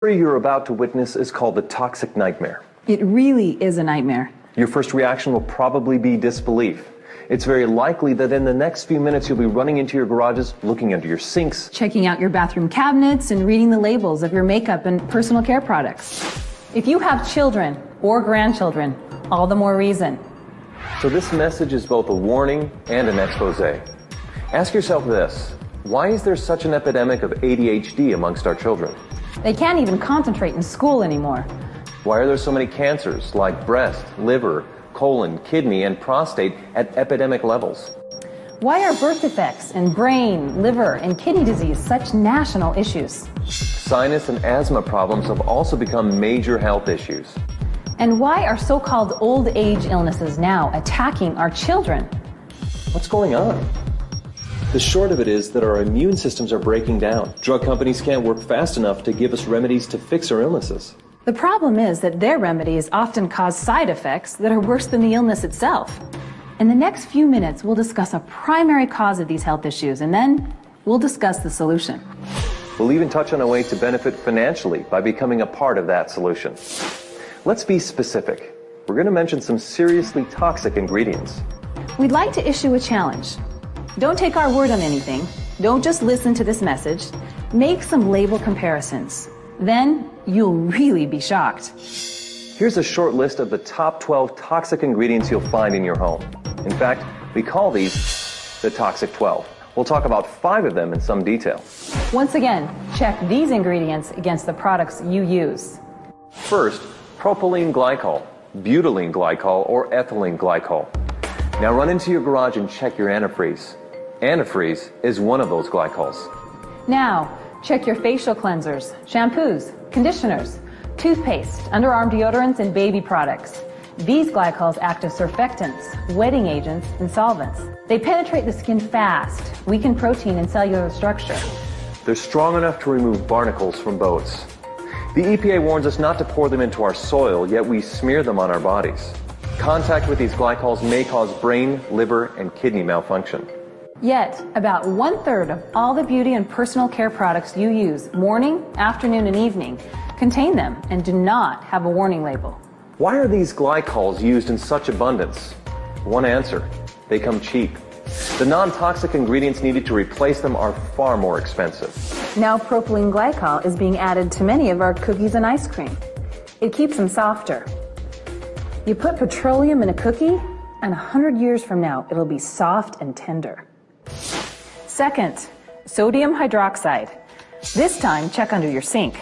You're about to witness is called the toxic nightmare. It really is a nightmare. Your first reaction will probably be disbelief. It's very likely that in the next few minutes you'll be running into your garages, looking under your sinks, checking out your bathroom cabinets, and reading the labels of your makeup and personal care products. If you have children or grandchildren, all the more reason. So this message is both a warning and an expose. Ask yourself this: why is there such an epidemic of ADHD amongst our children? They can't even concentrate in school anymore. Why are there so many cancers like breast, liver, colon, kidney, and prostate at epidemic levels? Why are birth defects and brain, liver, and kidney disease such national issues? Sinus and asthma problems have also become major health issues. And why are so-called old age illnesses now attacking our children? What's going on? The short of it is that our immune systems are breaking down. Drug companies can't work fast enough to give us remedies to fix our illnesses. The problem is that their remedies often cause side effects that are worse than the illness itself. In the next few minutes, we'll discuss a primary cause of these health issues, and then we'll discuss the solution. We'll even touch on a way to benefit financially by becoming a part of that solution. Let's be specific. We're going to mention some seriously toxic ingredients. We'd like to issue a challenge. Don't take our word on anything. Don't just listen to this message. Make some label comparisons. Then you'll really be shocked. Here's a short list of the top 12 toxic ingredients you'll find in your home. In fact, we call these the Toxic 12. We'll talk about 5 of them in some detail. Once again, check these ingredients against the products you use. First, propylene glycol, butylene glycol, or ethylene glycol. Now run into your garage and check your antifreeze. Antifreeze is one of those glycols. Now, check your facial cleansers, shampoos, conditioners, toothpaste, underarm deodorants, and baby products. These glycols act as surfactants, wetting agents, and solvents. They penetrate the skin fast, weaken protein and cellular structure. They're strong enough to remove barnacles from boats. The EPA warns us not to pour them into our soil, yet we smear them on our bodies. Contact with these glycols may cause brain, liver, and kidney malfunction. Yet, about 1/3 of all the beauty and personal care products you use morning, afternoon, and evening contain them and do not have a warning label. Why are these glycols used in such abundance? One answer: they come cheap. The non-toxic ingredients needed to replace them are far more expensive. Now propylene glycol is being added to many of our cookies and ice cream. It keeps them softer. You put petroleum in a cookie, and 100 years from now, it'll be soft and tender. Second, sodium hydroxide. This time, check under your sink.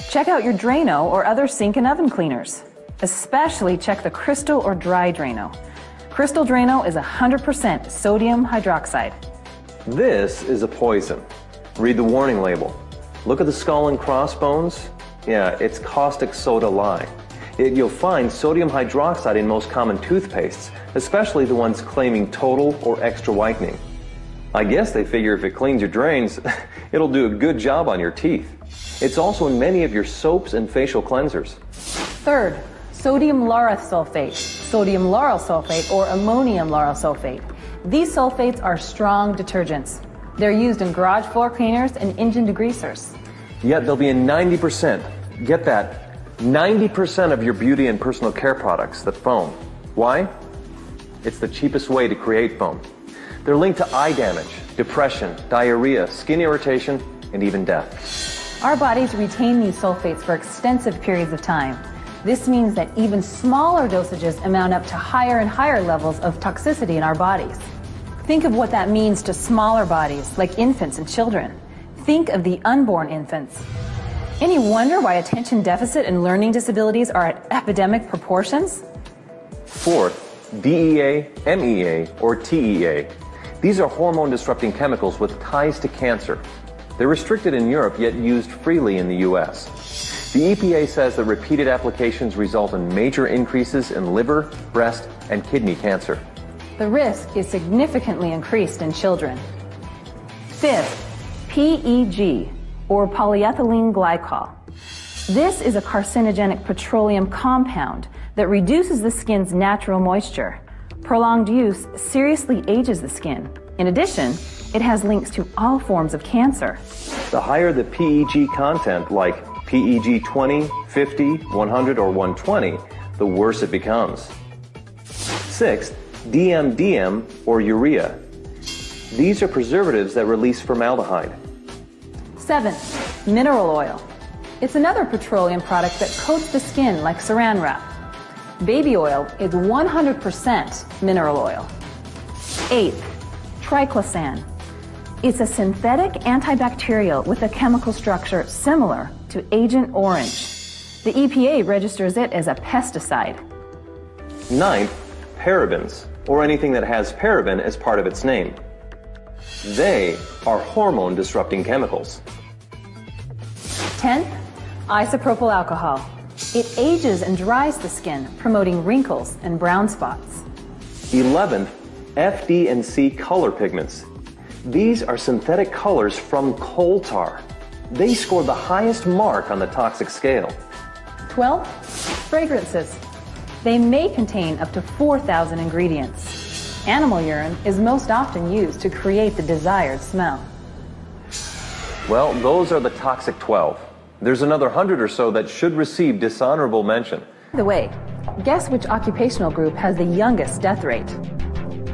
Check out your Drano or other sink and oven cleaners. Especially check the crystal or dry Drano. Crystal Drano is 100% sodium hydroxide. This is a poison. Read the warning label. Look at the skull and crossbones. Yeah, it's caustic soda lye. You'll find sodium hydroxide in most common toothpastes, especially the ones claiming total or extra whitening. I guess they figure if it cleans your drains, it'll do a good job on your teeth. It's also in many of your soaps and facial cleansers. Third, sodium lauryl sulfate, sodium lauryl sulfate, or ammonium lauryl sulfate. These sulfates are strong detergents. They're used in garage floor cleaners and engine degreasers. Yet they'll be in 90%, get that, 90% of your beauty and personal care products that foam. Why? It's the cheapest way to create foam. They're linked to eye damage, depression, diarrhea, skin irritation, and even death. Our bodies retain these sulfates for extensive periods of time. This means that even smaller dosages amount up to higher and higher levels of toxicity in our bodies. Think of what that means to smaller bodies, like infants and children. Think of the unborn infants. Any wonder why attention deficit and learning disabilities are at epidemic proportions? Fourth, DEA, MEA, or TEA. These are hormone-disrupting chemicals with ties to cancer. They're restricted in Europe, yet used freely in the U.S. The EPA says that repeated applications result in major increases in liver, breast, and kidney cancer. The risk is significantly increased in children. Fifth, PEG, or polyethylene glycol. This is a carcinogenic petroleum compound that reduces the skin's natural moisture. Prolonged use seriously ages the skin. In addition, it has links to all forms of cancer. The higher the PEG content, like PEG 20, 50, 100, or 120, the worse it becomes. Sixth, DMDM or urea. These are preservatives that release formaldehyde. 7th, mineral oil. It's another petroleum product that coats the skin like saran wrap. Baby oil is 100% mineral oil. 8th, triclosan. It's a synthetic antibacterial with a chemical structure similar to Agent Orange. The EPA registers it as a pesticide. 9th, parabens, or anything that has paraben as part of its name. They are hormone-disrupting chemicals. 10th, isopropyl alcohol. It ages and dries the skin, promoting wrinkles and brown spots. 11th, FD and C color pigments. These are synthetic colors from coal tar. They scored the highest mark on the toxic scale. 12th, fragrances. They may contain up to 4,000 ingredients. Animal urine is most often used to create the desired smell. Well, those are the toxic 12. There's another 100 or so that should receive dishonorable mention. By the way, guess which occupational group has the youngest death rate?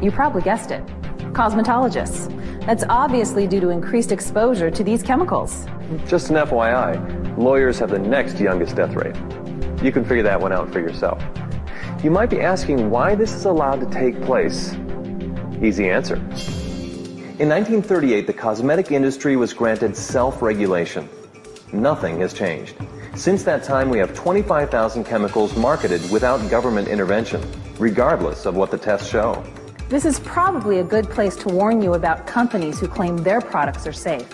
You probably guessed it. Cosmetologists. That's obviously due to increased exposure to these chemicals. Just an FYI, lawyers have the next youngest death rate. You can figure that one out for yourself. You might be asking why this is allowed to take place. Easy answer. In 1938, the cosmetic industry was granted self-regulation. Nothing has changed. Since that time, we have 25,000 chemicals marketed without government intervention, regardless of what the tests show. This is probably a good place to warn you about companies who claim their products are safe.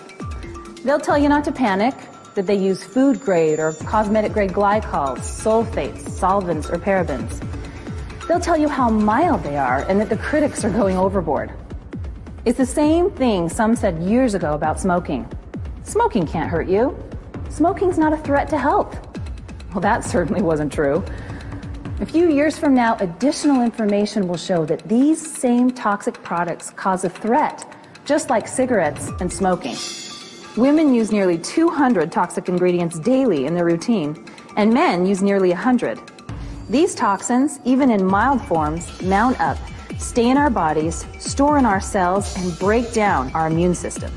They'll tell you not to panic, that they use food-grade or cosmetic-grade glycols, sulfates, solvents, or parabens. They'll tell you how mild they are and that the critics are going overboard. It's the same thing some said years ago about smoking. Smoking can't hurt you. Smoking's not a threat to health. Well, that certainly wasn't true. A few years from now, additional information will show that these same toxic products cause a threat, just like cigarettes and smoking. Women use nearly 200 toxic ingredients daily in their routine, and men use nearly 100. These toxins, even in mild forms, mount up, stay in our bodies, store in our cells, and break down our immune system.